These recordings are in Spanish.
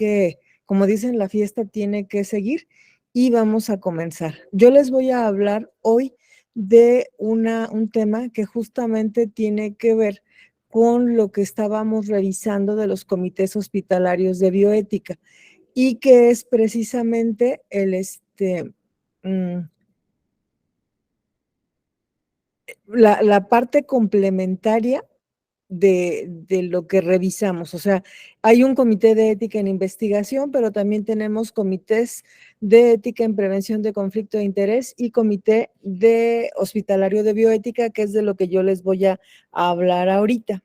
que, como dicen, la fiesta tiene que seguir y vamos a comenzar. Yo les voy a hablar hoy de un tema que justamente tiene que ver con lo que estábamos revisando de los comités hospitalarios de bioética y que es precisamente la parte complementaria de lo que revisamos. O sea, hay un comité de ética en investigación, pero también tenemos comités de ética en prevención de conflicto de interés y comité de hospitalario de bioética, que es de lo que yo les voy a hablar ahorita.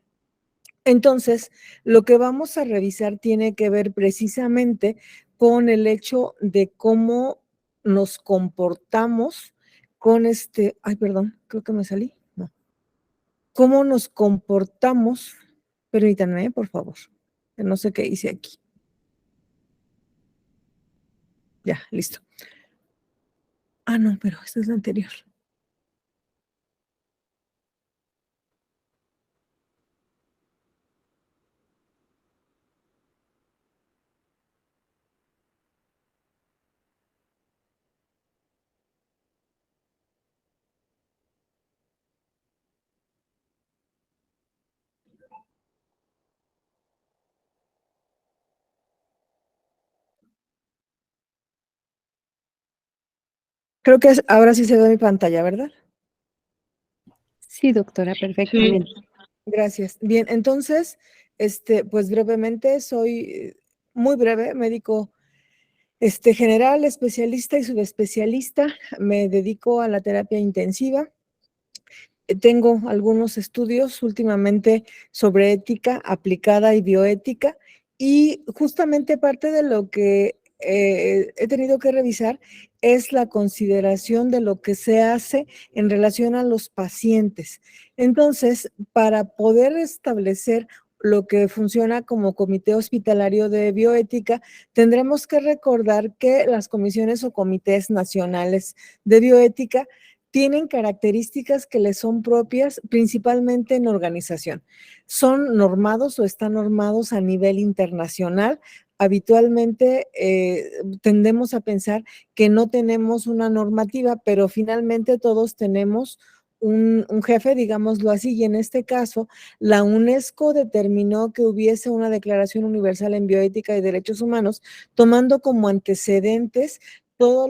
Entonces, lo que vamos a revisar tiene que ver precisamente con el hecho de cómo nos comportamos con ay, perdón, creo que me salí, no. Cómo nos comportamos, permítanme, por favor, que no sé qué hice aquí. Ya, listo. Ah, no, pero esta es la anterior. Creo que ahora sí se ve mi pantalla, ¿verdad? Sí, doctora, perfectamente. Sí. Gracias. Bien, entonces, pues brevemente, soy muy breve, médico general, especialista y subespecialista. Me dedico a la terapia intensiva. Tengo algunos estudios últimamente sobre ética aplicada y bioética, y justamente parte de lo que he tenido que revisar es la consideración de lo que se hace en relación a los pacientes. Entonces, para poder establecer lo que funciona como comité hospitalario de bioética, tendremos que recordar que las comisiones o comités nacionales de bioética tienen características que les son propias, principalmente en organización. Son normados o están normados a nivel internacional. Habitualmente tendemos a pensar que no tenemos una normativa, pero finalmente todos tenemos un jefe, digámoslo así, y en este caso, la UNESCO determinó que hubiese una Declaración Universal en Bioética y Derechos Humanos, tomando como antecedentes todos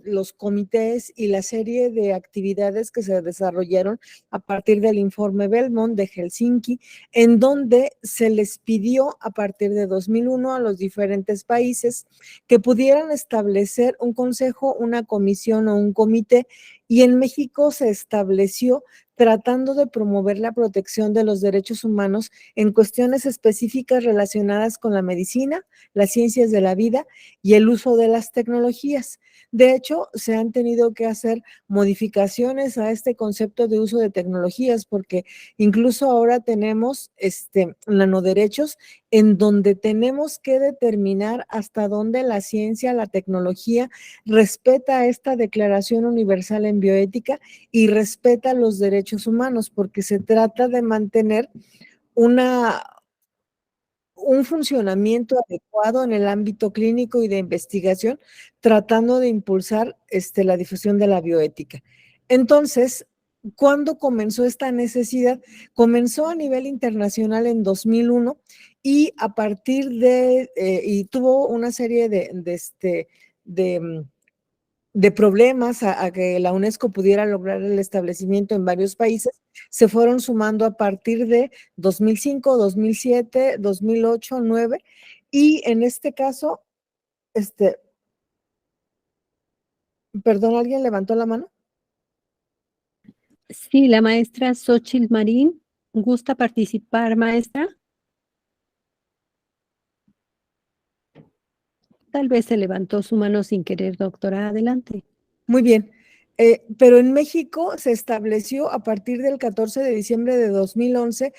los comités y la serie de actividades que se desarrollaron a partir del informe Belmont de Helsinki, en donde se les pidió a partir de 2001 a los diferentes países que pudieran establecer un consejo, una comisión o un comité, y en México se estableció tratando de promover la protección de los derechos humanos en cuestiones específicas relacionadas con la medicina, las ciencias de la vida y el uso de las tecnologías. De hecho, se han tenido que hacer modificaciones a este concepto de uso de tecnologías, porque incluso ahora tenemos nanoderechos en donde tenemos que determinar hasta dónde la ciencia, la tecnología respeta esta Declaración Universal en Bioética y respeta los derechos humanos, porque se trata de mantener un funcionamiento adecuado en el ámbito clínico y de investigación, tratando de impulsar la difusión de la bioética. Entonces, ¿cuándo comenzó esta necesidad? Comenzó a nivel internacional en 2001 y a partir y tuvo una serie de problemas a que la UNESCO pudiera lograr el establecimiento en varios países, se fueron sumando a partir de 2005, 2007, 2008, 2009, y en este caso, perdón, ¿alguien levantó la mano? Sí, la maestra Xochitl Marín, ¿gusta participar, maestra? Tal vez se levantó su mano sin querer, doctora. Adelante. Muy bien. Pero en México se estableció a partir del 14 de diciembre de 2011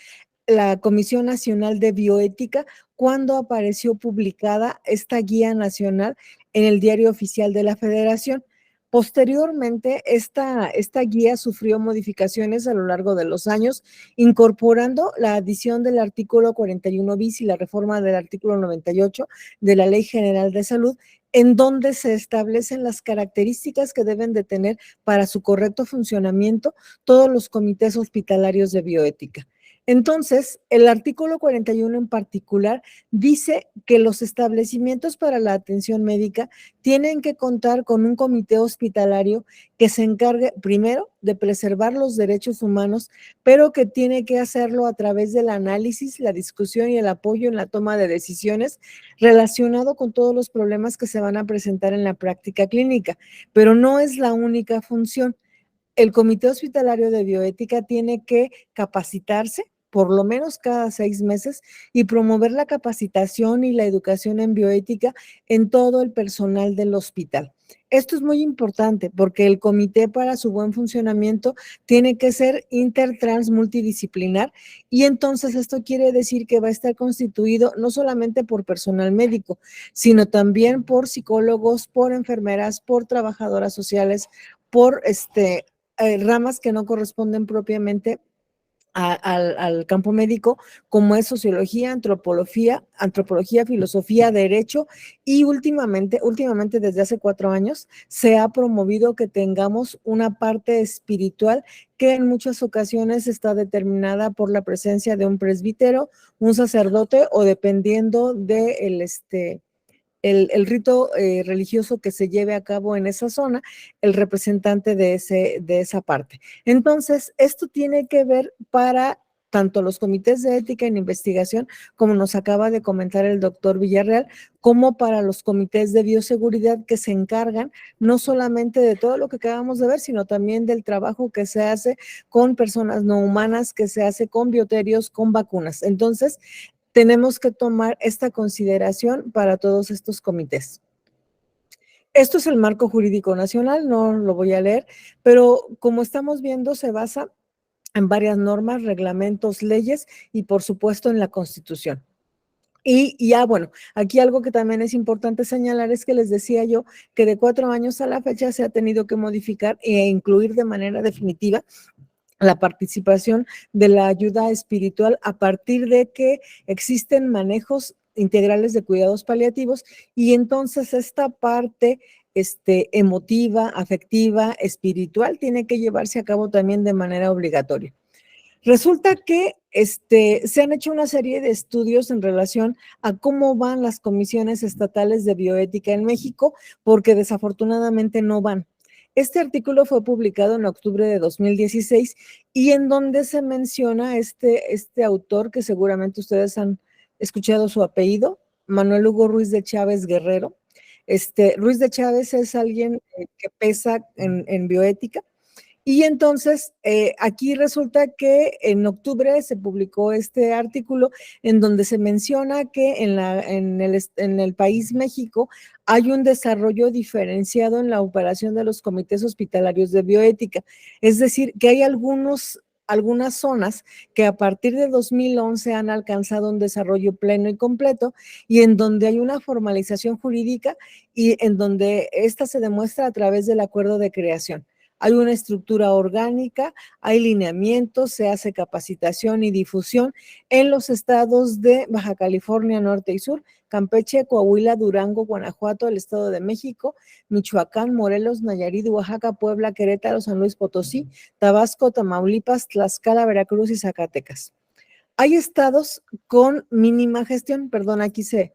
la Comisión Nacional de Bioética, cuando apareció publicada esta guía nacional en el Diario Oficial de la Federación. Posteriormente, esta guía sufrió modificaciones a lo largo de los años, incorporando la adición del artículo 41 bis y la reforma del artículo 98 de la Ley General de Salud, en donde se establecen las características que deben de tener para su correcto funcionamiento todos los comités hospitalarios de bioética. Entonces, el artículo 41 en particular dice que los establecimientos para la atención médica tienen que contar con un comité hospitalario que se encargue primero de preservar los derechos humanos, pero que tiene que hacerlo a través del análisis, la discusión y el apoyo en la toma de decisiones relacionado con todos los problemas que se van a presentar en la práctica clínica, pero no es la única función. El Comité Hospitalario de Bioética tiene que capacitarse por lo menos cada 6 meses y promover la capacitación y la educación en bioética en todo el personal del hospital. Esto es muy importante porque el comité para su buen funcionamiento tiene que ser intertrans multidisciplinar y entonces esto quiere decir que va a estar constituido no solamente por personal médico, sino también por psicólogos, por enfermeras, por trabajadoras sociales, por ramas que no corresponden propiamente al campo médico, como es sociología, antropología, filosofía, derecho, y últimamente desde hace 4 años, se ha promovido que tengamos una parte espiritual que en muchas ocasiones está determinada por la presencia de un presbítero, un sacerdote o dependiendo de el rito religioso que se lleve a cabo en esa zona, el representante de esa parte. Entonces, esto tiene que ver para tanto los comités de ética en investigación, como nos acaba de comentar el doctor Villarreal, como para los comités de bioseguridad que se encargan no solamente de todo lo que acabamos de ver, sino también del trabajo que se hace con personas no humanas, que se hace con bioterios, con vacunas. Entonces, tenemos que tomar esta consideración para todos estos comités. Esto es el marco jurídico nacional, no lo voy a leer, pero como estamos viendo, se basa en varias normas, reglamentos, leyes y por supuesto en la Constitución. Y bueno, aquí algo que también es importante señalar es que les decía yo que de 4 años a la fecha se ha tenido que modificar e incluir de manera definitiva la participación de la ayuda espiritual a partir de que existen manejos integrales de cuidados paliativos y entonces esta parte emotiva, afectiva, espiritual tiene que llevarse a cabo también de manera obligatoria. Resulta que se han hecho una serie de estudios en relación a cómo van las comisiones estatales de bioética en México, porque desafortunadamente no van. Este artículo fue publicado en octubre de 2016 y en donde se menciona este autor que seguramente ustedes han escuchado su apellido, Manuel Hugo Ruiz de Chávez Guerrero. Ruiz de Chávez es alguien que pesa en bioética. Y entonces, aquí resulta que en octubre se publicó este artículo en donde se menciona que en el país México hay un desarrollo diferenciado en la operación de los comités hospitalarios de bioética. Es decir, que hay algunas zonas que a partir de 2011 han alcanzado un desarrollo pleno y completo y en donde hay una formalización jurídica y en donde esta se demuestra a través del acuerdo de creación. Hay una estructura orgánica, hay lineamientos, se hace capacitación y difusión en los estados de Baja California Norte y Sur, Campeche, Coahuila, Durango, Guanajuato, el Estado de México, Michoacán, Morelos, Nayarit, Oaxaca, Puebla, Querétaro, San Luis Potosí, Tabasco, Tamaulipas, Tlaxcala, Veracruz y Zacatecas. Hay estados con mínima gestión, perdón, aquí se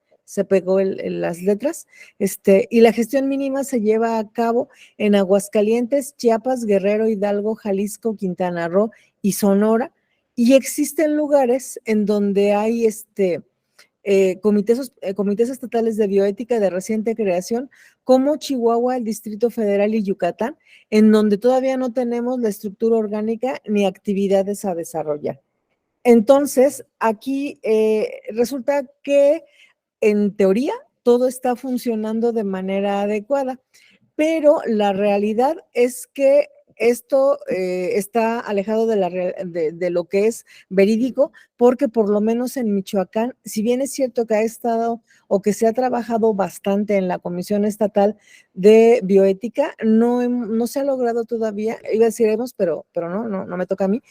pegó las letras, y la gestión mínima se lleva a cabo en Aguascalientes, Chiapas, Guerrero, Hidalgo, Jalisco, Quintana Roo y Sonora, y existen lugares en donde hay comités estatales de bioética de reciente creación, como Chihuahua, el Distrito Federal y Yucatán, en donde todavía no tenemos la estructura orgánica ni actividades a desarrollar. Entonces, aquí resulta que en teoría todo está funcionando de manera adecuada, pero la realidad es que esto está alejado de lo que es verídico, porque por lo menos en Michoacán, si bien es cierto que ha estado o que se ha trabajado bastante en la Comisión Estatal de Bioética, no se ha logrado todavía, iba a decir pero no me toca a mí,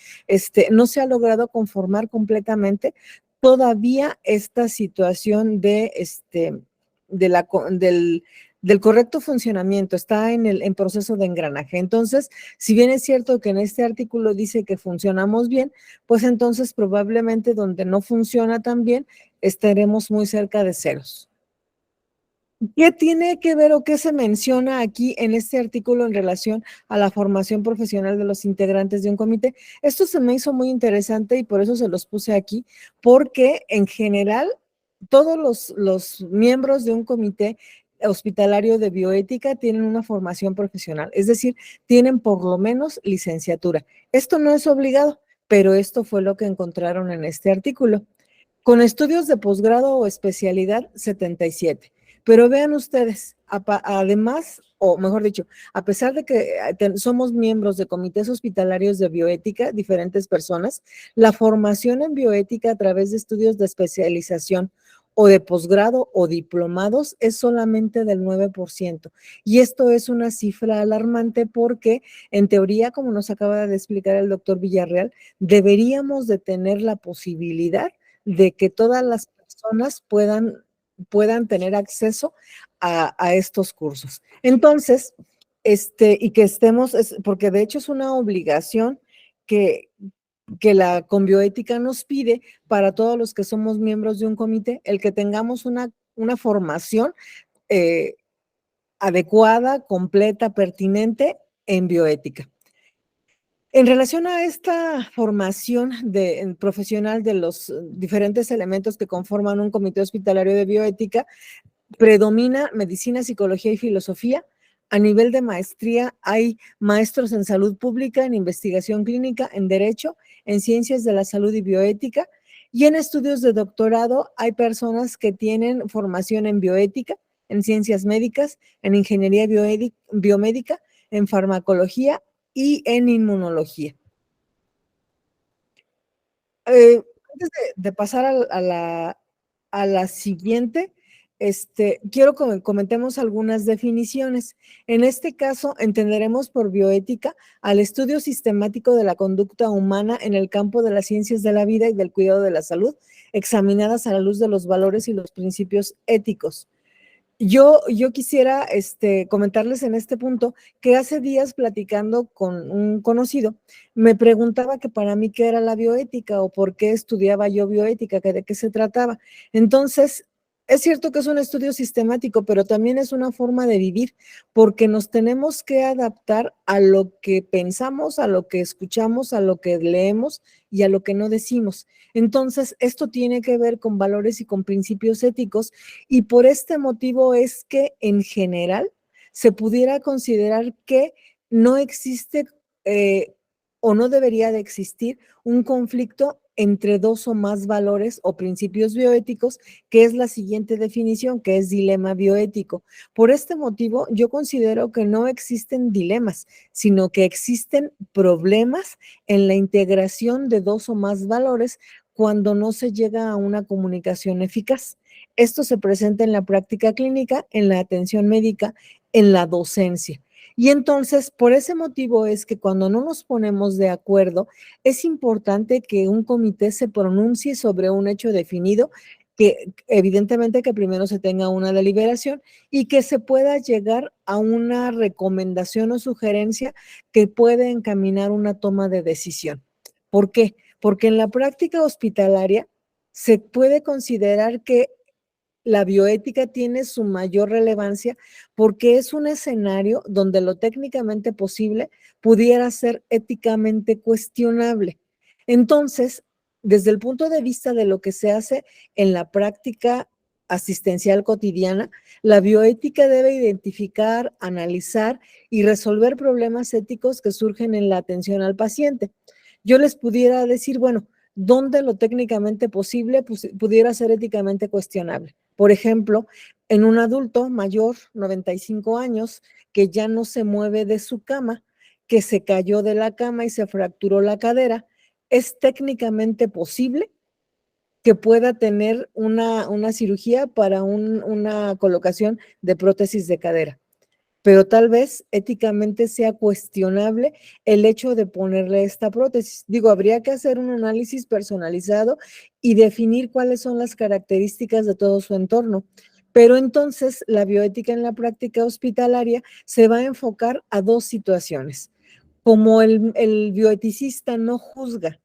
no se ha logrado conformar completamente todavía esta situación del correcto funcionamiento, está en proceso de engranaje. Entonces, si bien es cierto que en este artículo dice que funcionamos bien, pues entonces probablemente donde no funciona tan bien, estaremos muy cerca de ceros. ¿Qué tiene que ver o qué se menciona aquí en este artículo en relación a la formación profesional de los integrantes de un comité? Esto se me hizo muy interesante y por eso se los puse aquí, porque en general todos los miembros de un comité hospitalario de bioética tienen una formación profesional, es decir, tienen por lo menos licenciatura. Esto no es obligado, pero esto fue lo que encontraron en este artículo. Con estudios de posgrado o especialidad, 77. Pero vean ustedes, además, o mejor dicho, a pesar de que somos miembros de comités hospitalarios de bioética, diferentes personas, la formación en bioética a través de estudios de especialización o de posgrado o diplomados es solamente del 9%. Y esto es una cifra alarmante porque, en teoría, como nos acaba de explicar el doctor Villarreal, deberíamos de tener la posibilidad de que todas las personas puedan tener acceso a estos cursos. Entonces, y que estemos, porque de hecho es una obligación que la Conbioética nos pide para todos los que somos miembros de un comité, el que tengamos una formación adecuada, completa, pertinente en bioética. En relación a esta formación profesional de los diferentes elementos que conforman un comité hospitalario de bioética, predomina medicina, psicología y filosofía. A nivel de maestría hay maestros en salud pública, en investigación clínica, en derecho, en ciencias de la salud y bioética. Y en estudios de doctorado hay personas que tienen formación en bioética, en ciencias médicas, en ingeniería biomédica, en farmacología y en inmunología. Antes de pasar a la siguiente, quiero que comentemos algunas definiciones. En este caso, entenderemos por bioética al estudio sistemático de la conducta humana en el campo de las ciencias de la vida y del cuidado de la salud, examinadas a la luz de los valores y los principios éticos. Yo quisiera comentarles en este punto que hace días platicando con un conocido, me preguntaba que para mí qué era la bioética o por qué estudiaba yo bioética, que de qué se trataba. Entonces, es cierto que es un estudio sistemático, pero también es una forma de vivir, porque nos tenemos que adaptar a lo que pensamos, a lo que escuchamos, a lo que leemos y a lo que no decimos. Entonces, esto tiene que ver con valores y con principios éticos, y por este motivo es que en general se pudiera considerar que no existe o no debería de existir un conflicto entre dos o más valores o principios bioéticos, que es la siguiente definición, que es dilema bioético. Por este motivo, yo considero que no existen dilemas, sino que existen problemas en la integración de dos o más valores cuando no se llega a una comunicación eficaz. Esto se presenta en la práctica clínica, en la atención médica, en la docencia. Y entonces, por ese motivo es que cuando no nos ponemos de acuerdo, es importante que un comité se pronuncie sobre un hecho definido, que evidentemente que primero se tenga una deliberación y que se pueda llegar a una recomendación o sugerencia que puede encaminar una toma de decisión. ¿Por qué? Porque en la práctica hospitalaria se puede considerar que la bioética tiene su mayor relevancia porque es un escenario donde lo técnicamente posible pudiera ser éticamente cuestionable. Entonces, desde el punto de vista de lo que se hace en la práctica asistencial cotidiana, la bioética debe identificar, analizar y resolver problemas éticos que surgen en la atención al paciente. Yo les pudiera decir, bueno, ¿dónde lo técnicamente posible pudiera ser éticamente cuestionable? Por ejemplo, en un adulto mayor, 95 años, que ya no se mueve de su cama, que se cayó de la cama y se fracturó la cadera, es técnicamente posible que pueda tener una cirugía para una colocación de prótesis de cadera. Pero tal vez éticamente sea cuestionable el hecho de ponerle esta prótesis. Digo, habría que hacer un análisis personalizado y definir cuáles son las características de todo su entorno. Pero entonces la bioética en la práctica hospitalaria se va a enfocar a dos situaciones. Como el bioeticista no juzga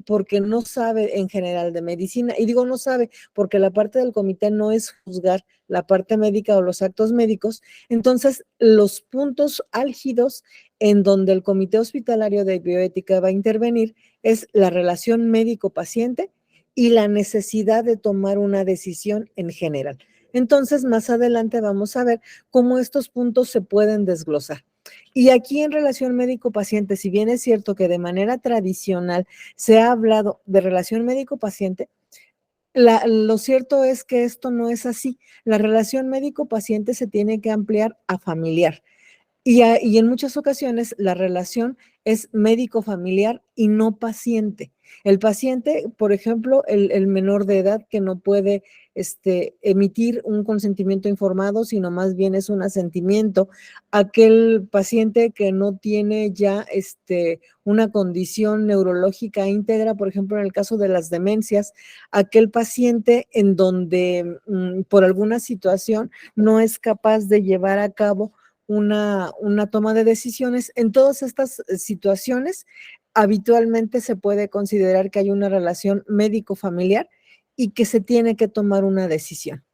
porque no sabe en general de medicina, y digo no sabe porque la parte del comité no es juzgar la parte médica o los actos médicos, entonces los puntos álgidos en donde el comité hospitalario de bioética va a intervenir es la relación médico-paciente y la necesidad de tomar una decisión en general. Entonces, más adelante vamos a ver cómo estos puntos se pueden desglosar. Y aquí en relación médico-paciente, si bien es cierto que de manera tradicional se ha hablado de relación médico-paciente, lo cierto es que esto no es así. La relación médico-paciente se tiene que ampliar a familiar. Y en muchas ocasiones la relación es médico-familiar y no paciente. El paciente, por ejemplo, el menor de edad que no puede emitir un consentimiento informado, sino más bien es un asentimiento. Aquel paciente que no tiene ya una condición neurológica íntegra, por ejemplo, en el caso de las demencias, aquel paciente en donde por alguna situación no es capaz de llevar a cabo una toma de decisiones. En todas estas situaciones, habitualmente se puede considerar que hay una relación médico-familiar y que se tiene que tomar una decisión.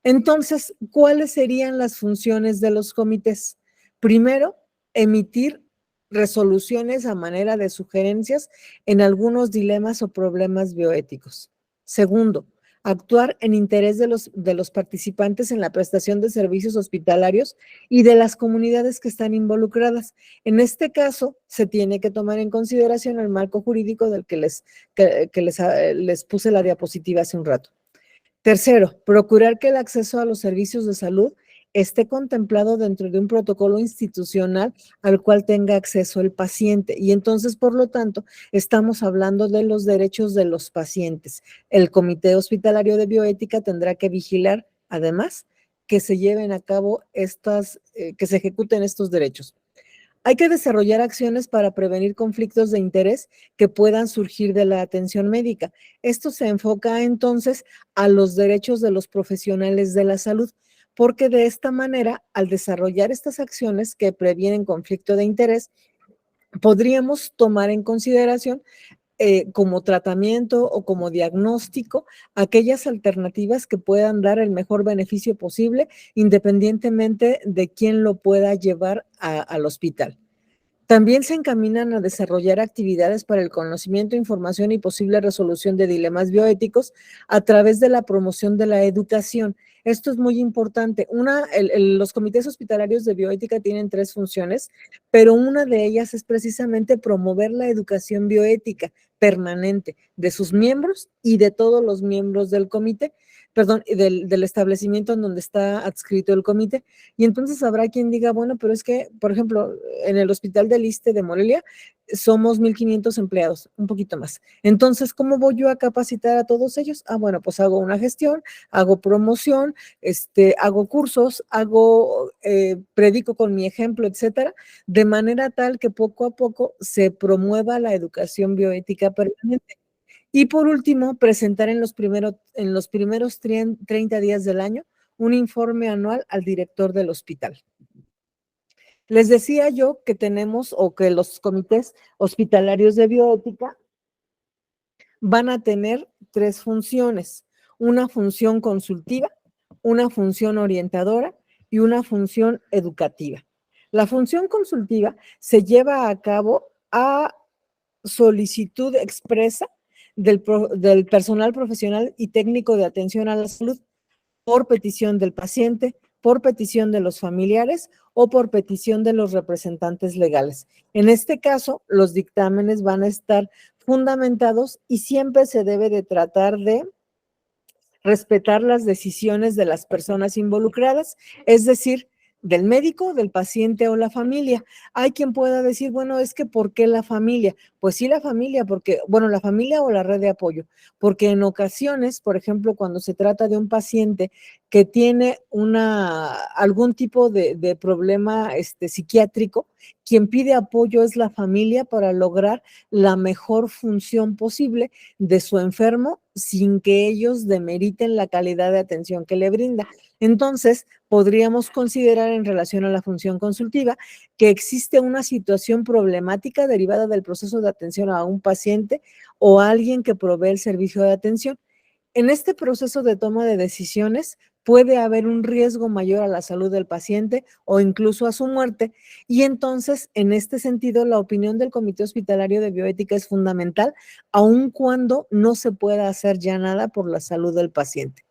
Entonces, ¿cuáles serían las funciones de los comités? Primero, emitir resoluciones a manera de sugerencias en algunos dilemas o problemas bioéticos. Segundo, actuar en interés de los participantes en la prestación de servicios hospitalarios y de las comunidades que están involucradas. En este caso, se tiene que tomar en consideración el marco jurídico del que les puse la diapositiva hace un rato. Tercero, procurar que el acceso a los servicios de salud esté contemplado dentro de un protocolo institucional al cual tenga acceso el paciente. Y entonces, por lo tanto, estamos hablando de los derechos de los pacientes. El Comité Hospitalario de Bioética tendrá que vigilar, además, que se lleven a cabo que se ejecuten estos derechos. Hay que desarrollar acciones para prevenir conflictos de interés que puedan surgir de la atención médica. Esto se enfoca entonces a los derechos de los profesionales de la salud, porque de esta manera, al desarrollar estas acciones que previenen conflicto de interés, podríamos tomar en consideración como tratamiento o como diagnóstico aquellas alternativas que puedan dar el mejor beneficio posible, independientemente de quién lo pueda llevar al hospital. También se encaminan a desarrollar actividades para el conocimiento, información y posible resolución de dilemas bioéticos a través de la promoción de la educación. Esto es muy importante. Los comités hospitalarios de bioética tienen 3 funciones, pero una de ellas es precisamente promover la educación bioética permanente de sus miembros y de todos los miembros del comité, perdón, del establecimiento en donde está adscrito el comité. Y entonces habrá quien diga, bueno, pero es que, por ejemplo, en el Hospital del Iste de Morelia somos 1,500 empleados, un poquito más. Entonces, ¿cómo voy yo a capacitar a todos ellos? Ah, bueno, pues hago una gestión, hago promoción, hago cursos, predico con mi ejemplo, etcétera, de manera tal que poco a poco se promueva la educación bioética permanente. Y por último, presentar en los primeros 30 días del año un informe anual al director del hospital. Les decía yo que tenemos o que los comités hospitalarios de bioética van a tener 3 funciones: una función consultiva, una función orientadora y una función educativa. La función consultiva se lleva a cabo a solicitud expresa del personal profesional y técnico de atención a la salud, por petición del paciente, por petición de los familiares o por petición de los representantes legales. En este caso, los dictámenes van a estar fundamentados y siempre se debe de tratar de respetar las decisiones de las personas involucradas, es decir, del médico, del paciente o la familia. Hay quien pueda decir, bueno, es que ¿por qué la familia? Pues sí, la familia, porque, bueno, la familia o la red de apoyo, porque en ocasiones, por ejemplo, cuando se trata de un paciente que tiene algún tipo de problema psiquiátrico, quien pide apoyo es la familia para lograr la mejor función posible de su enfermo sin que ellos demeriten la calidad de atención que le brinda. Entonces, podríamos considerar en relación a la función consultiva que existe una situación problemática derivada del proceso de atención a un paciente o a alguien que provee el servicio de atención. En este proceso de toma de decisiones puede haber un riesgo mayor a la salud del paciente o incluso a su muerte, y entonces, en este sentido, la opinión del Comité Hospitalario de Bioética es fundamental, aun cuando no se pueda hacer ya nada por la salud del paciente.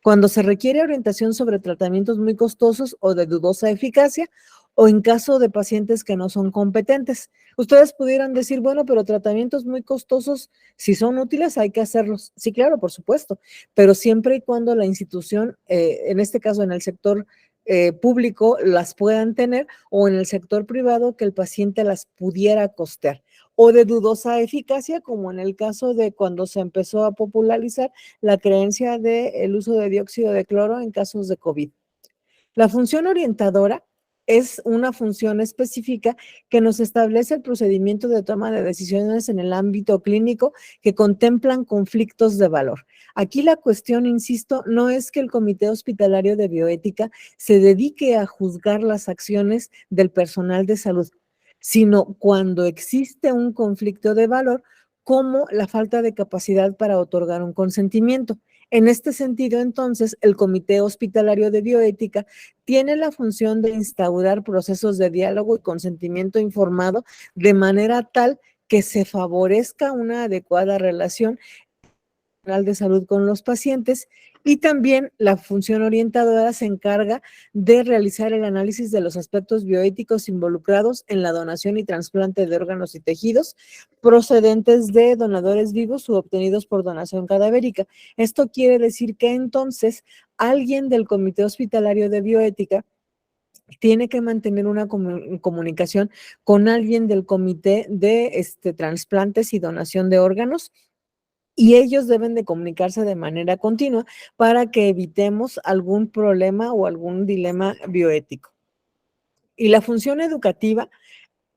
Cuando se requiere orientación sobre tratamientos muy costosos o de dudosa eficacia, o en caso de pacientes que no son competentes. Ustedes pudieran decir, bueno, pero tratamientos muy costosos, si son útiles, hay que hacerlos. Sí, claro, por supuesto, pero siempre y cuando la institución, en este caso en el sector público, las puedan tener, o en el sector privado que el paciente las pudiera costear, o de dudosa eficacia, como en el caso de cuando se empezó a popularizar la creencia del uso de dióxido de cloro en casos de COVID. La función orientadora es una función específica que nos establece el procedimiento de toma de decisiones en el ámbito clínico que contemplan conflictos de valor. Aquí la cuestión, insisto, no es que el Comité Hospitalario de Bioética se dedique a juzgar las acciones del personal de salud, sino cuando existe un conflicto de valor, como la falta de capacidad para otorgar un consentimiento. En este sentido, entonces, el Comité Hospitalario de Bioética tiene la función de instaurar procesos de diálogo y consentimiento informado de manera tal que se favorezca una adecuada relación de salud con los pacientes, y también la función orientadora se encarga de realizar el análisis de los aspectos bioéticos involucrados en la donación y trasplante de órganos y tejidos procedentes de donadores vivos u obtenidos por donación cadavérica. Esto quiere decir que entonces alguien del Comité Hospitalario de Bioética tiene que mantener una comunicación con alguien del comité de trasplantes y donación de órganos, y ellos deben de comunicarse de manera continua para que evitemos algún problema o algún dilema bioético. Y la función educativa,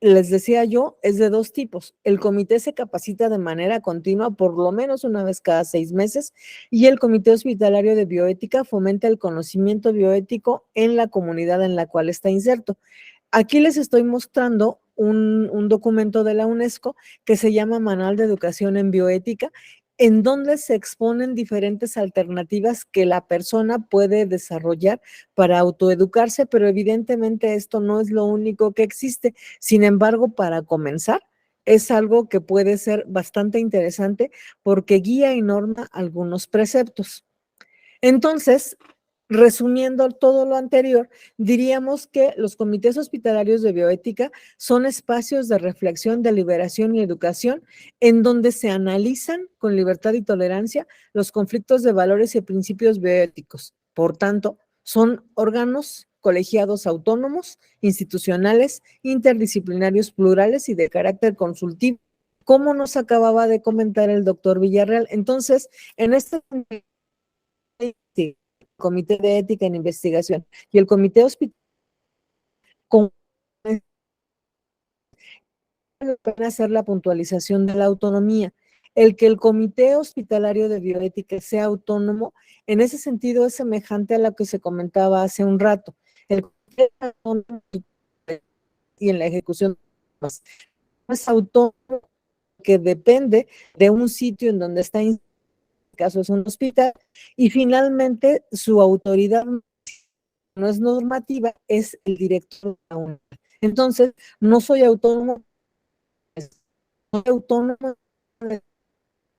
les decía yo, es de dos tipos. El comité se capacita de manera continua, por lo menos una vez cada 6 meses, y el Comité Hospitalario de Bioética fomenta el conocimiento bioético en la comunidad en la cual está inserto. Aquí les estoy mostrando un documento de la UNESCO que se llama Manual de Educación en Bioética, en donde se exponen diferentes alternativas que la persona puede desarrollar para autoeducarse, pero evidentemente esto no es lo único que existe. Sin embargo, para comenzar, es algo que puede ser bastante interesante porque guía y norma algunos preceptos. Entonces, resumiendo todo lo anterior, diríamos que los comités hospitalarios de bioética son espacios de reflexión, deliberación y educación en donde se analizan con libertad y tolerancia los conflictos de valores y principios bioéticos. Por tanto, son órganos colegiados autónomos, institucionales, interdisciplinarios, plurales y de carácter consultivo, como nos acababa de comentar el doctor Villarreal. Entonces, en este Comité de Ética en Investigación y el Comité Hospitalario van a hacer la puntualización de la autonomía. El que el Comité Hospitalario de Bioética sea autónomo, en ese sentido es semejante a lo que se comentaba hace un rato. El comité es autónomo y en la ejecución es autónomo, que depende de un sitio en donde está, en este caso es un hospital, y finalmente su autoridad no es normativa, es el director de la UNAM. Entonces, no soy autónomo, soy autónomo,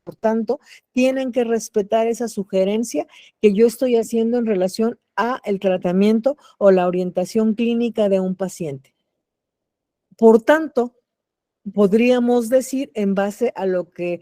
por tanto, tienen que respetar esa sugerencia que yo estoy haciendo en relación a el tratamiento o la orientación clínica de un paciente. Por tanto, podríamos decir, en base a lo que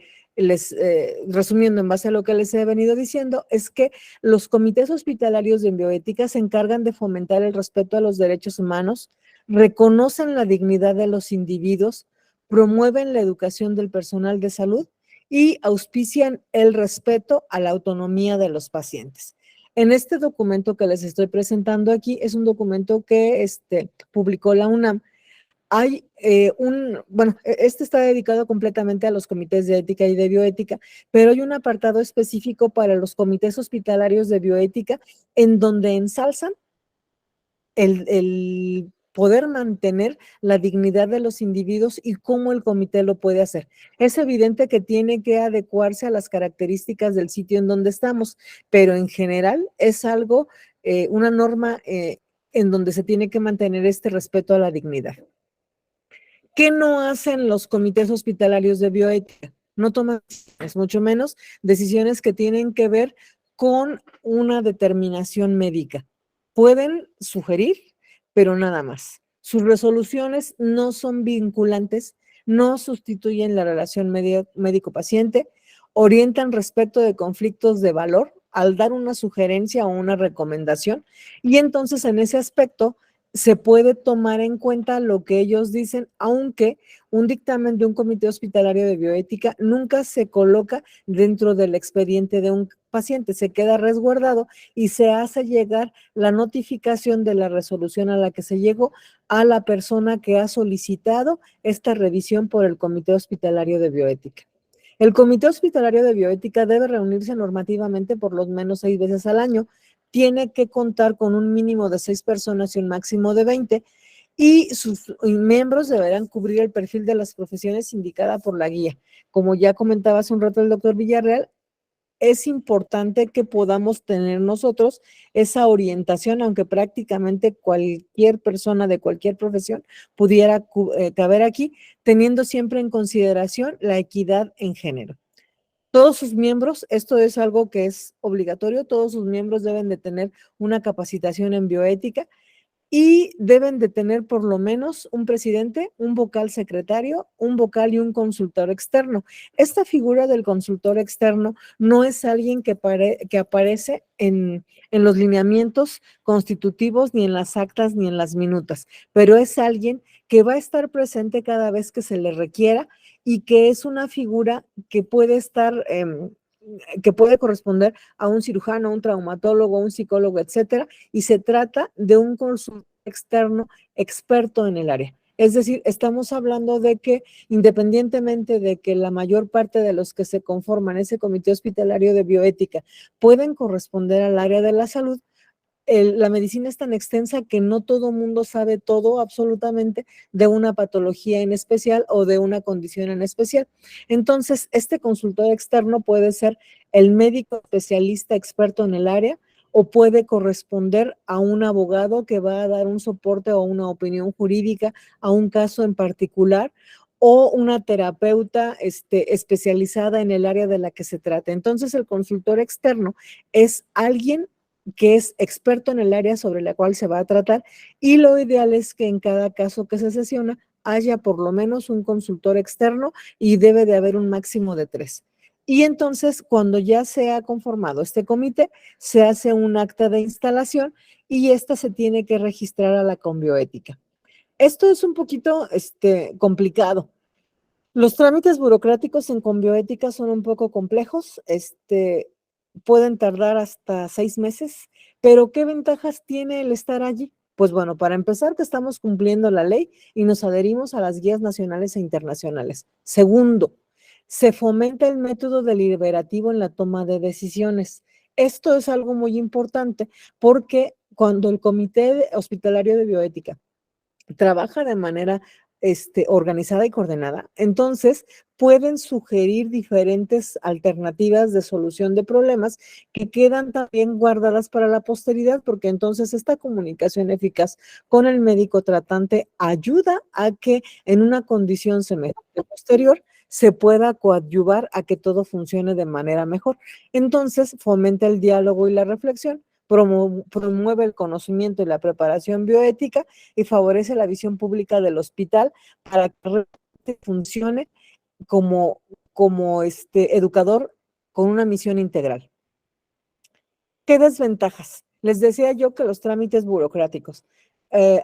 resumiendo en base a lo que les he venido diciendo, es que los comités hospitalarios de bioética se encargan de fomentar el respeto a los derechos humanos, reconocen la dignidad de los individuos, promueven la educación del personal de salud y auspician el respeto a la autonomía de los pacientes. En este documento que les estoy presentando aquí, es un documento que publicó la UNAM. Hay este está dedicado completamente a los comités de ética y de bioética, pero hay un apartado específico para los comités hospitalarios de bioética en donde ensalzan el poder mantener la dignidad de los individuos y cómo el comité lo puede hacer. Es evidente que tiene que adecuarse a las características del sitio en donde estamos, pero en general es algo, una norma en donde se tiene que mantener este respeto a la dignidad. ¿Qué no hacen los comités hospitalarios de bioética? No toman decisiones, mucho menos decisiones que tienen que ver con una determinación médica. Pueden sugerir, pero nada más. Sus resoluciones no son vinculantes, no sustituyen la relación médico-paciente, orientan respecto de conflictos de valor al dar una sugerencia o una recomendación, y entonces en ese aspecto se puede tomar en cuenta lo que ellos dicen, aunque un dictamen de un comité hospitalario de bioética nunca se coloca dentro del expediente de un paciente, se queda resguardado y se hace llegar la notificación de la resolución a la que se llegó a la persona que ha solicitado esta revisión por el comité hospitalario de bioética. El comité hospitalario de bioética debe reunirse normativamente por lo menos 6 veces al año, tiene que contar con un mínimo de 6 personas y un máximo de 20, y sus miembros deberán cubrir el perfil de las profesiones indicada por la guía. Como ya comentaba hace un rato el doctor Villarreal, es importante que podamos tener nosotros esa orientación, aunque prácticamente cualquier persona de cualquier profesión pudiera caber aquí, teniendo siempre en consideración la equidad en género. Todos sus miembros, esto es algo que es obligatorio, todos sus miembros deben de tener una capacitación en bioética y deben de tener por lo menos un presidente, un vocal secretario, un vocal y un consultor externo. Esta figura del consultor externo no es alguien que aparece en los lineamientos constitutivos, ni en las actas, ni en las minutas, pero es alguien que va a estar presente cada vez que se le requiera y que es una figura que puede estar que puede corresponder a un cirujano, a un traumatólogo, a un psicólogo, etcétera, y se trata de un consultor externo experto en el área. Es decir, estamos hablando de que independientemente de que la mayor parte de los que se conforman ese comité hospitalario de bioética pueden corresponder al área de la salud, la medicina es tan extensa que no todo mundo sabe todo absolutamente de una patología en especial o de una condición en especial. Entonces, este consultor externo puede ser el médico especialista experto en el área o puede corresponder a un abogado que va a dar un soporte o una opinión jurídica a un caso en particular, o una terapeuta especializada en el área de la que se trata. Entonces, el consultor externo es alguien que es experto en el área sobre la cual se va a tratar, y lo ideal es que en cada caso que se sesiona haya por lo menos un consultor externo y debe de haber un máximo de 3. Y entonces, cuando ya se ha conformado este comité, se hace un acta de instalación y esta se tiene que registrar a la Conbioética. Esto es un poquito complicado. Los trámites burocráticos en Conbioética son un poco complejos, pueden tardar hasta 6 meses, pero ¿qué ventajas tiene el estar allí? Pues bueno, para empezar, que estamos cumpliendo la ley y nos adherimos a las guías nacionales e internacionales. Segundo, se fomenta el método deliberativo en la toma de decisiones. Esto es algo muy importante porque cuando el Comité Hospitalario de Bioética trabaja de manera organizada y coordenada, entonces pueden sugerir diferentes alternativas de solución de problemas que quedan también guardadas para la posteridad, porque entonces esta comunicación eficaz con el médico tratante ayuda a que en una condición semejante posterior se pueda coadyuvar a que todo funcione de manera mejor. Entonces fomenta el diálogo y la reflexión, promueve el conocimiento y la preparación bioética y favorece la visión pública del hospital para que realmente funcione como como educador con una misión integral. ¿Qué desventajas? Les decía yo que los trámites burocráticos.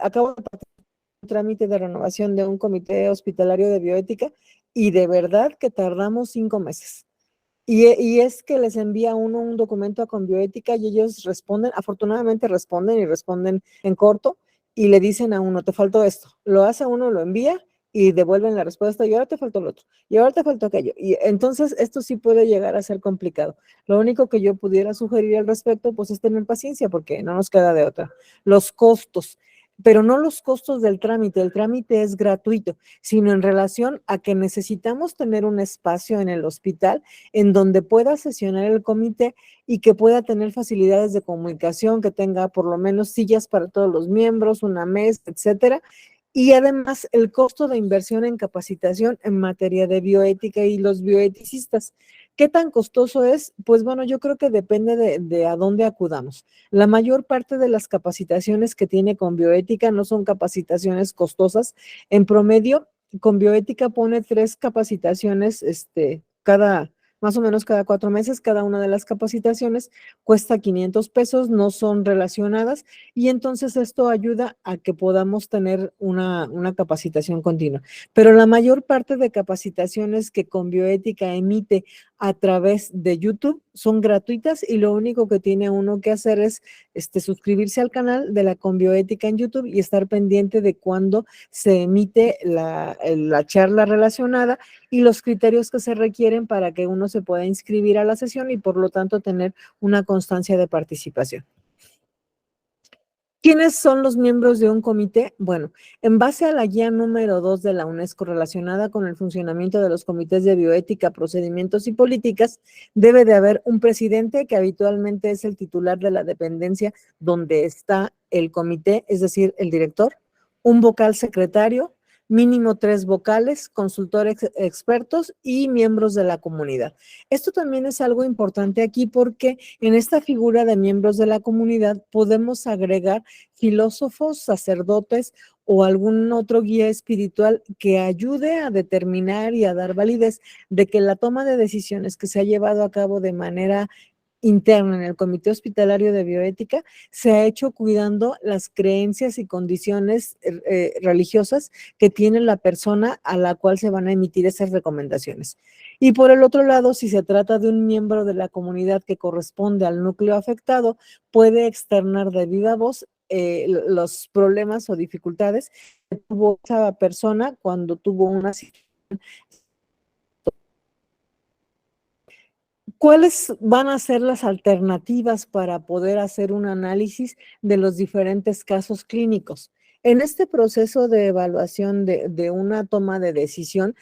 Acabo de participar en un trámite de renovación de un comité hospitalario de bioética y de verdad que tardamos 5 meses. Y es que les envía uno un documento a Conbioética y ellos responden, afortunadamente responden y responden en corto y le dicen a uno, te faltó esto. Lo hace uno, lo envía y devuelven la respuesta y ahora te faltó lo otro y ahora te faltó aquello. Y entonces esto sí puede llegar a ser complicado. Lo único que yo pudiera sugerir al respecto pues es tener paciencia porque no nos queda de otra. Los costos, pero no los costos del trámite, el trámite es gratuito, sino en relación a que necesitamos tener un espacio en el hospital en donde pueda sesionar el comité y que pueda tener facilidades de comunicación, que tenga por lo menos sillas para todos los miembros, una mesa, etcétera. Y además el costo de inversión en capacitación en materia de bioética y los bioeticistas. ¿Qué tan costoso es? Pues bueno, yo creo que depende de a dónde acudamos. La mayor parte de las capacitaciones que tiene con bioética no son capacitaciones costosas. En promedio, con bioética pone 3 capacitaciones, más o menos cada 4 meses, cada una de las capacitaciones cuesta 500 pesos, no son relacionadas y entonces esto ayuda a que podamos tener una capacitación continua. Pero la mayor parte de capacitaciones que con bioética emite a través de YouTube son gratuitas y lo único que tiene uno que hacer es suscribirse al canal de la Conbioética en YouTube y estar pendiente de cuando se emite la charla relacionada y los criterios que se requieren para que uno se pueda inscribir a la sesión y por lo tanto tener una constancia de participación. ¿Quiénes son los miembros de un comité? Bueno, en base a la guía número 2 de la UNESCO relacionada con el funcionamiento de los comités de bioética, procedimientos y políticas, debe de haber un presidente que habitualmente es el titular de la dependencia donde está el comité, es decir, el director, un vocal secretario, mínimo 3 vocales, consultores expertos y miembros de la comunidad. Esto también es algo importante aquí porque en esta figura de miembros de la comunidad podemos agregar filósofos, sacerdotes o algún otro guía espiritual que ayude a determinar y a dar validez de que la toma de decisiones que se ha llevado a cabo de manera interna en el Comité Hospitalario de Bioética se ha hecho cuidando las creencias y condiciones religiosas que tiene la persona a la cual se van a emitir esas recomendaciones. Y por el otro lado, si se trata de un miembro de la comunidad que corresponde al núcleo afectado, puede externar de viva voz los problemas o dificultades que tuvo esa persona cuando tuvo una situación. ¿Cuáles van a ser las alternativas para poder hacer un análisis de los diferentes casos clínicos? En este proceso de evaluación de una toma de decisión,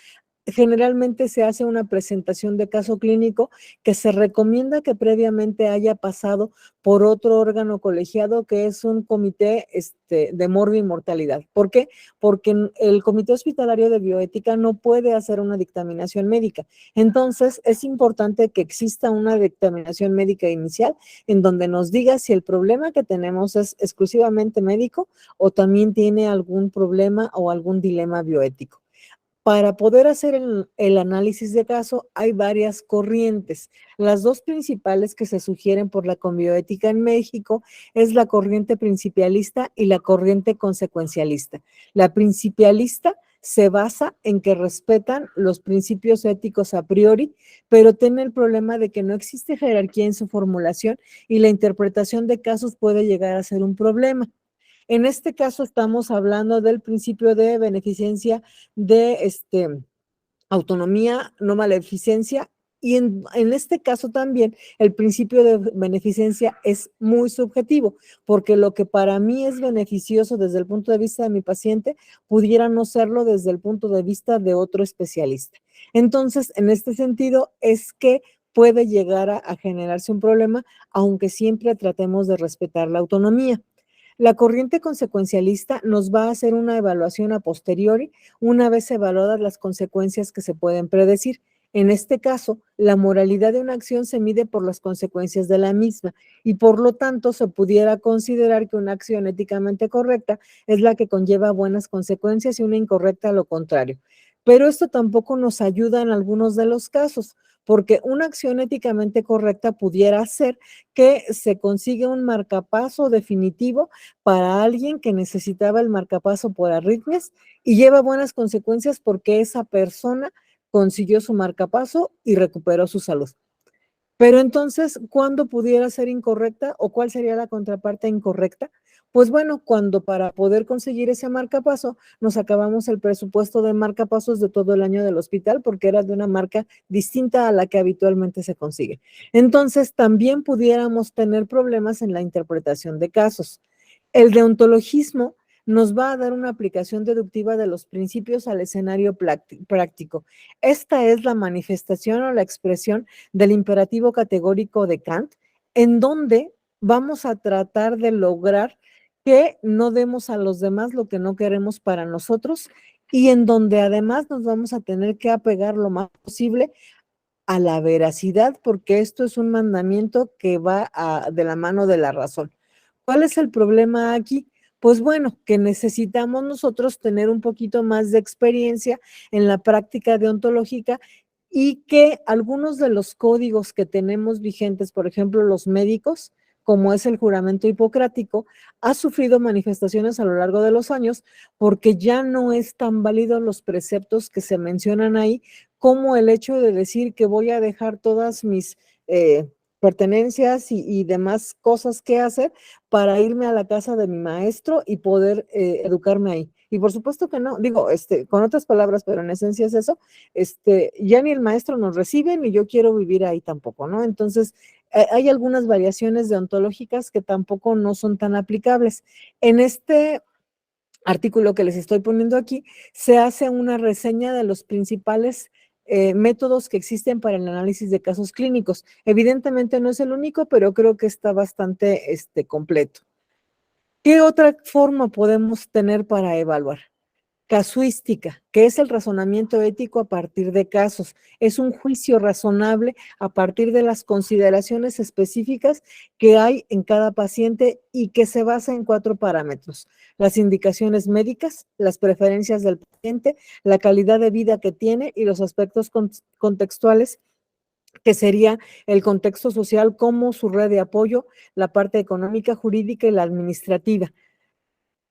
generalmente se hace una presentación de caso clínico que se recomienda que previamente haya pasado por otro órgano colegiado que es un comité de morbo y mortalidad. ¿Por qué? Porque el Comité Hospitalario de Bioética no puede hacer una dictaminación médica. Entonces, es importante que exista una dictaminación médica inicial en donde nos diga si el problema que tenemos es exclusivamente médico o también tiene algún problema o algún dilema bioético. Para poder hacer el análisis de caso hay varias corrientes. Las dos principales que se sugieren por la Conbioética en México es la corriente principialista y la corriente consecuencialista. La principialista se basa en que respetan los principios éticos a priori, pero tiene el problema de que no existe jerarquía en su formulación y la interpretación de casos puede llegar a ser un problema. En este caso estamos hablando del principio de beneficencia de autonomía, no maleficencia, y en este caso también el principio de beneficencia es muy subjetivo, porque lo que para mí es beneficioso desde el punto de vista de mi paciente, pudiera no serlo desde el punto de vista de otro especialista. Entonces, en este sentido, es que puede llegar a generarse un problema, aunque siempre tratemos de respetar la autonomía. La corriente consecuencialista nos va a hacer una evaluación a posteriori una vez evaluadas las consecuencias que se pueden predecir. En este caso, la moralidad de una acción se mide por las consecuencias de la misma y por lo tanto se pudiera considerar que una acción éticamente correcta es la que conlleva buenas consecuencias y una incorrecta lo contrario. pero esto tampoco nos ayuda en algunos de los casos, porque una acción éticamente correcta pudiera ser que se consigue un marcapaso definitivo para alguien que necesitaba el marcapaso por arritmias y lleva buenas consecuencias porque esa persona consiguió su marcapaso y recuperó su salud. Pero entonces, ¿cuándo pudiera ser incorrecta o cuál sería la contraparte incorrecta? Pues bueno, cuando para poder conseguir ese marcapaso nos acabamos el presupuesto de marcapasos de todo el año del hospital porque era de una marca distinta a la que habitualmente se consigue. Entonces, también pudiéramos tener problemas en la interpretación de casos. El deontologismo nos va a dar una aplicación deductiva de los principios al escenario práctico. Esta es la manifestación o la expresión del imperativo categórico de Kant, en donde vamos a tratar de lograr que no demos a los demás lo que no queremos para nosotros y en donde además nos vamos a tener que apegar lo más posible a la veracidad, porque esto es un mandamiento que va de la mano de la razón. ¿Cuál es el problema aquí? Pues bueno, que necesitamos nosotros tener un poquito más de experiencia en la práctica deontológica y que algunos de los códigos que tenemos vigentes, por ejemplo, los médicos, como es el juramento hipocrático, ha sufrido manifestaciones a lo largo de los años porque ya no es tan válido los preceptos que se mencionan ahí como el hecho de decir que voy a dejar todas mis pertenencias y demás cosas que hacer para irme a la casa de mi maestro y poder educarme ahí. Y por supuesto que no, digo, con otras palabras, pero en esencia es eso, ya ni el maestro nos recibe, ni yo quiero vivir ahí tampoco, ¿no? Entonces, hay algunas variaciones deontológicas que tampoco no son tan aplicables. En este artículo que les estoy poniendo aquí, se hace una reseña de los principales métodos que existen para el análisis de casos clínicos. Evidentemente no es el único, pero creo que está bastante completo. ¿Qué otra forma podemos tener para evaluar? Casuística, que es el razonamiento ético a partir de casos. Es un juicio razonable a partir de las consideraciones específicas que hay en cada paciente y que se basa en 4 parámetros: las indicaciones médicas, las preferencias del paciente, la calidad de vida que tiene y los aspectos contextuales, que sería el contexto social como su red de apoyo, la parte económica, jurídica y la administrativa.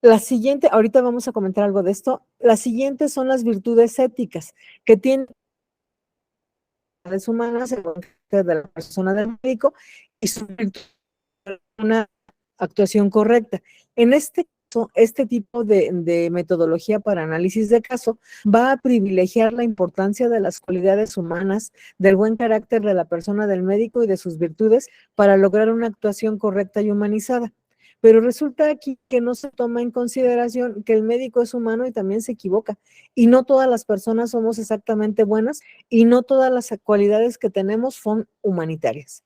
La siguiente, ahorita vamos a comentar algo de esto. Las siguientes son las virtudes éticas que tienen las humanas en de la persona del médico y su virtud una actuación correcta. En este caso, este tipo de metodología para análisis de caso va a privilegiar la importancia de las cualidades humanas, del buen carácter de la persona del médico y de sus virtudes para lograr una actuación correcta y humanizada. Pero resulta aquí que no se toma en consideración que el médico es humano y también se equivoca. Y no todas las personas somos exactamente buenas y no todas las cualidades que tenemos son humanitarias.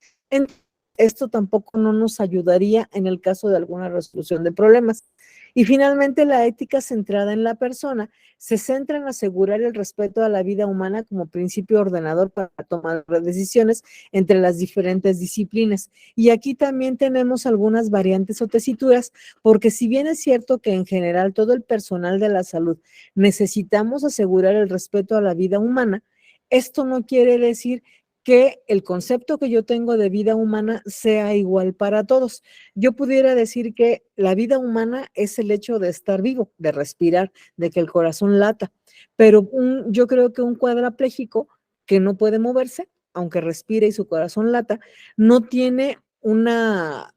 Esto tampoco no nos ayudaría en el caso de alguna resolución de problemas. Y finalmente, la ética centrada en la persona se centra en asegurar el respeto a la vida humana como principio ordenador para tomar decisiones entre las diferentes disciplinas. Y aquí también tenemos algunas variantes o tesituras, porque si bien es cierto que en general todo el personal de la salud necesitamos asegurar el respeto a la vida humana, esto no quiere decir que el concepto que yo tengo de vida humana sea igual para todos. Yo pudiera decir que la vida humana es el hecho de estar vivo, de respirar, de que el corazón lata, pero yo creo que un cuadrapléjico que no puede moverse, aunque respire y su corazón lata, no tiene no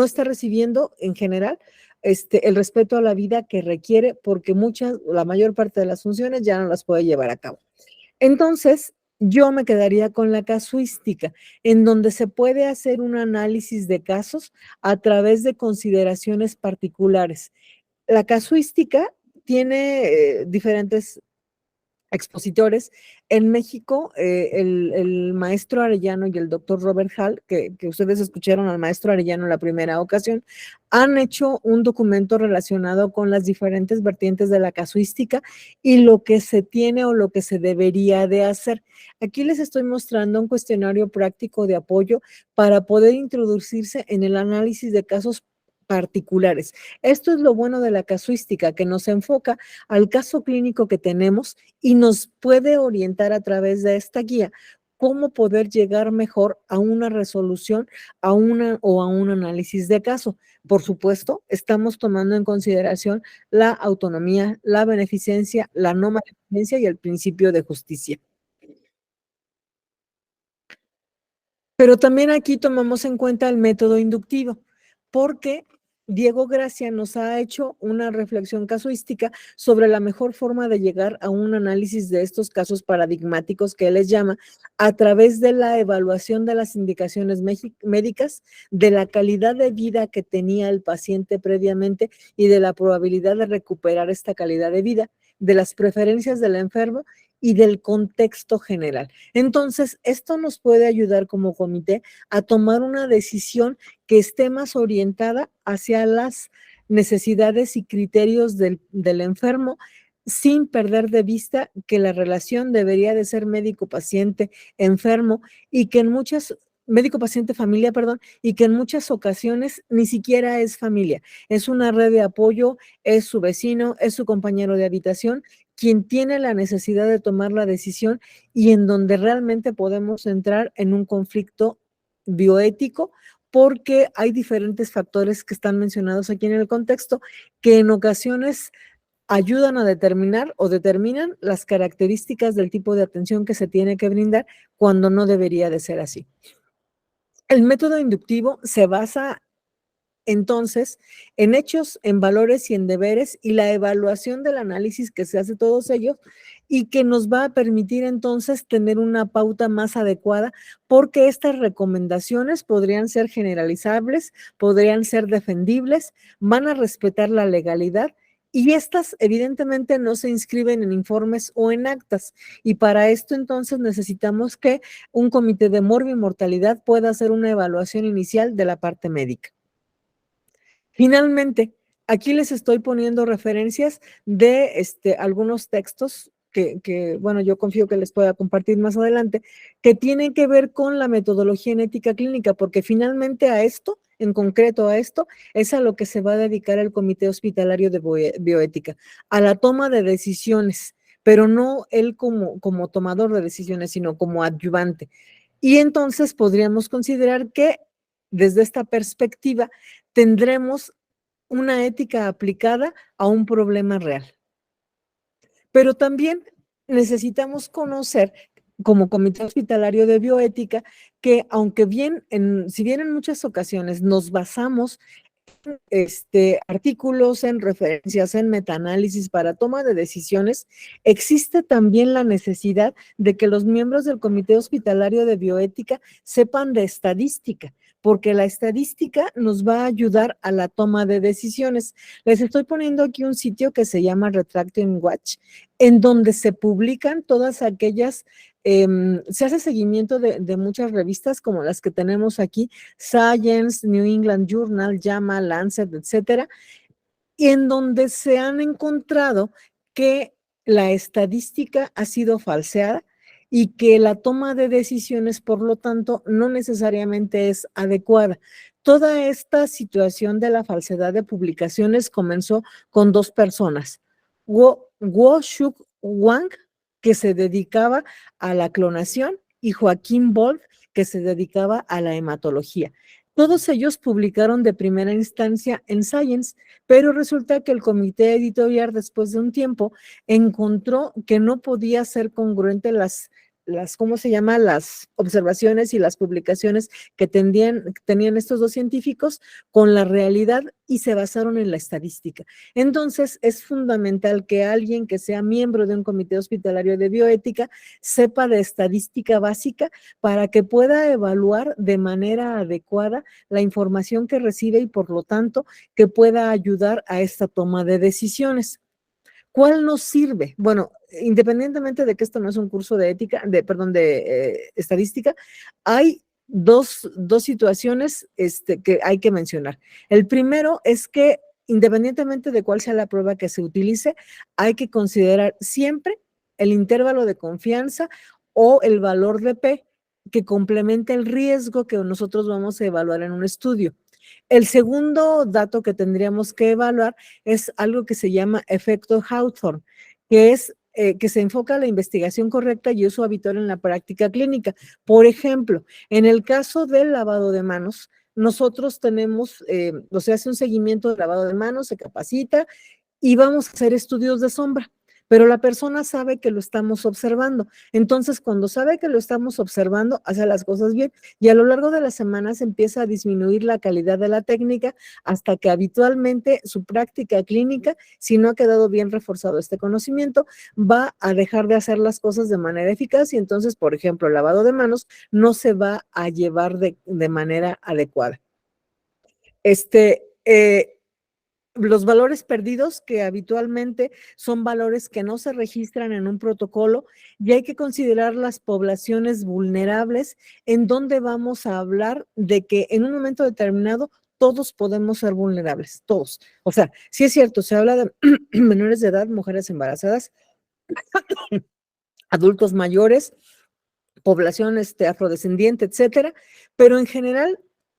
está recibiendo en general el respeto a la vida que requiere porque la mayor parte de las funciones ya no las puede llevar a cabo. Entonces, yo me quedaría con la casuística, en donde se puede hacer un análisis de casos a través de consideraciones particulares. La casuística tiene diferentes expositores. En México, el maestro Arellano y el doctor Robert Hall, que ustedes escucharon al maestro Arellano en la primera ocasión, han hecho un documento relacionado con las diferentes vertientes de la casuística y lo que se tiene o lo que se debería de hacer. Aquí les estoy mostrando un cuestionario práctico de apoyo para poder introducirse en el análisis de casos particulares. Esto es lo bueno de la casuística, que nos enfoca al caso clínico que tenemos y nos puede orientar a través de esta guía cómo poder llegar mejor a una resolución a un análisis de caso. Por supuesto, estamos tomando en consideración la autonomía, la beneficencia, la no maleficencia y el principio de justicia. Pero también aquí tomamos en cuenta el método inductivo, porque Diego Gracia nos ha hecho una reflexión casuística sobre la mejor forma de llegar a un análisis de estos casos paradigmáticos que él les llama, a través de la evaluación de las indicaciones médicas, de la calidad de vida que tenía el paciente previamente y de la probabilidad de recuperar esta calidad de vida, de las preferencias del enfermo y del contexto general. Entonces, esto nos puede ayudar como comité a tomar una decisión que esté más orientada hacia las necesidades y criterios del enfermo, sin perder de vista que la relación debería de ser médico-paciente enfermo y que en muchas médico-paciente familia, perdón, y que en muchas ocasiones ni siquiera es familia, es una red de apoyo, es su vecino, es su compañero de habitación, quien tiene la necesidad de tomar la decisión y en donde realmente podemos entrar en un conflicto bioético, porque hay diferentes factores que están mencionados aquí en el contexto que en ocasiones ayudan a determinar o determinan las características del tipo de atención que se tiene que brindar cuando no debería de ser así. El método inductivo se basa entonces en hechos, en valores y en deberes y la evaluación del análisis que se hace todos ellos y que nos va a permitir entonces tener una pauta más adecuada porque estas recomendaciones podrían ser generalizables, podrían ser defendibles, van a respetar la legalidad y estas evidentemente no se inscriben en informes o en actas y para esto entonces necesitamos que un comité de morbimortalidad pueda hacer una evaluación inicial de la parte médica. Finalmente, aquí les estoy poniendo referencias de algunos textos bueno, yo confío que les pueda compartir más adelante, que tienen que ver con la metodología en ética clínica, porque finalmente a esto, en concreto a esto, es a lo que se va a dedicar el Comité Hospitalario de Bioética, a la toma de decisiones, pero no él como tomador de decisiones, sino como adyuvante. Y entonces podríamos considerar que desde esta perspectiva tendremos una ética aplicada a un problema real. Pero también necesitamos conocer, como Comité Hospitalario de Bioética, que aunque si bien en muchas ocasiones nos basamos artículos, en referencias, en metaanálisis para toma de decisiones, existe también la necesidad de que los miembros del Comité Hospitalario de Bioética sepan de estadística, porque la estadística nos va a ayudar a la toma de decisiones. Les estoy poniendo aquí un sitio que se llama Retracting Watch, en donde se publican todas aquellas se hace seguimiento de muchas revistas como las que tenemos aquí, Science, New England Journal, JAMA, Lancet, etcétera, y en donde se han encontrado que la estadística ha sido falseada y que la toma de decisiones, por lo tanto, no necesariamente es adecuada. Toda esta situación de la falsedad de publicaciones comenzó con dos personas, Wo-Shuk Wang, que se dedicaba a la clonación, y Joaquín Bold, que se dedicaba a la hematología. Todos ellos publicaron de primera instancia en Science, pero resulta que el comité editorial, después de un tiempo, encontró que no podía ser congruente ¿cómo se llama? Las observaciones y las publicaciones que tenían estos dos científicos con la realidad y se basaron en la estadística. Entonces, es fundamental que alguien que sea miembro de un comité hospitalario de bioética sepa de estadística básica para que pueda evaluar de manera adecuada la información que recibe y, por lo tanto, que pueda ayudar a esta toma de decisiones. ¿Cuál nos sirve? Bueno, independientemente de que esto no es un curso de ética, de estadística, hay dos situaciones que hay que mencionar. El primero es que independientemente de cuál sea la prueba que se utilice, hay que considerar siempre el intervalo de confianza o el valor de P que complementa el riesgo que nosotros vamos a evaluar en un estudio. El segundo dato que tendríamos que evaluar es algo que se llama efecto Hawthorne, que es que se enfoca a la investigación correcta y uso habitual en la práctica clínica. Por ejemplo, en el caso del lavado de manos, nosotros tenemos, o sea, hace un seguimiento de lavado de manos, se capacita y vamos a hacer estudios de sombra, pero la persona sabe que lo estamos observando. Entonces, cuando sabe que lo estamos observando, hace las cosas bien y a lo largo de las semanas empieza a disminuir la calidad de la técnica hasta que habitualmente su práctica clínica, si no ha quedado bien reforzado este conocimiento, va a dejar de hacer las cosas de manera eficaz y entonces, por ejemplo, el lavado de manos no se va a llevar de manera adecuada. Los valores perdidos, que habitualmente son valores que no se registran en un protocolo, y hay que considerar las poblaciones vulnerables, en donde vamos a hablar de que en un momento determinado todos podemos ser vulnerables, todos. O sea, sí es cierto, se habla de menores de edad, mujeres embarazadas, adultos mayores, población afrodescendiente, etcétera, pero en general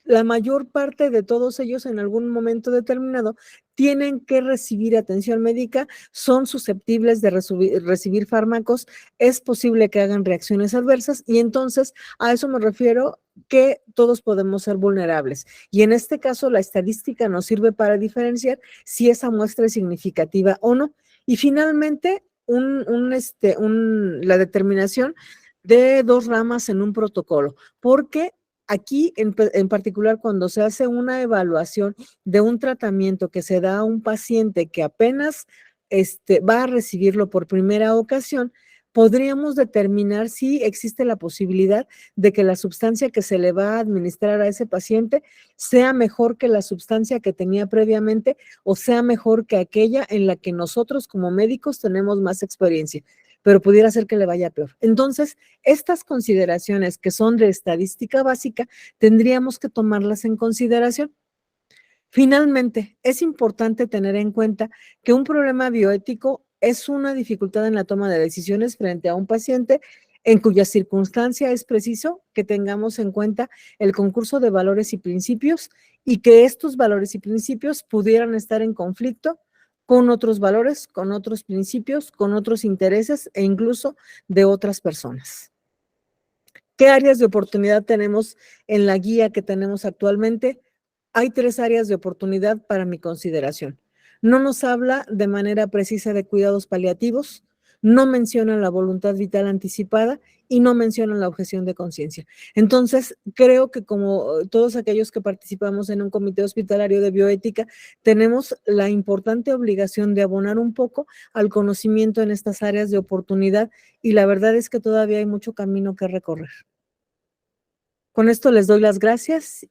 la mayor parte de todos ellos en algún momento determinado tienen que recibir atención médica, son susceptibles de recibir fármacos, es posible que hagan reacciones adversas y entonces a eso me refiero que todos podemos ser vulnerables. Y en este caso la estadística nos sirve para diferenciar si esa muestra es significativa o no. Y finalmente, la determinación de dos ramas en un protocolo, porque aquí en particular cuando se hace una evaluación de un tratamiento que se da a un paciente que apenas va a recibirlo por primera ocasión, podríamos determinar si existe la posibilidad de que la sustancia que se le va a administrar a ese paciente sea mejor que la sustancia que tenía previamente o sea mejor que aquella en la que nosotros como médicos tenemos más experiencia, pero pudiera ser que le vaya peor. Entonces, estas consideraciones que son de estadística básica, tendríamos que tomarlas en consideración. Finalmente, es importante tener en cuenta que un problema bioético es una dificultad en la toma de decisiones frente a un paciente en cuya circunstancia es preciso que tengamos en cuenta el concurso de valores y principios y que estos valores y principios pudieran estar en conflicto con otros valores, con otros principios, con otros intereses e incluso de otras personas. ¿Qué áreas de oportunidad tenemos en la guía que tenemos actualmente? Hay 3 áreas de oportunidad para mi consideración. No nos habla de manera precisa de cuidados paliativos, no menciona la voluntad vital anticipada y no menciona la objeción de conciencia. Entonces, creo que como todos aquellos que participamos en un comité hospitalario de bioética, tenemos la importante obligación de abonar un poco al conocimiento en estas áreas de oportunidad y la verdad es que todavía hay mucho camino que recorrer. Con esto les doy las gracias.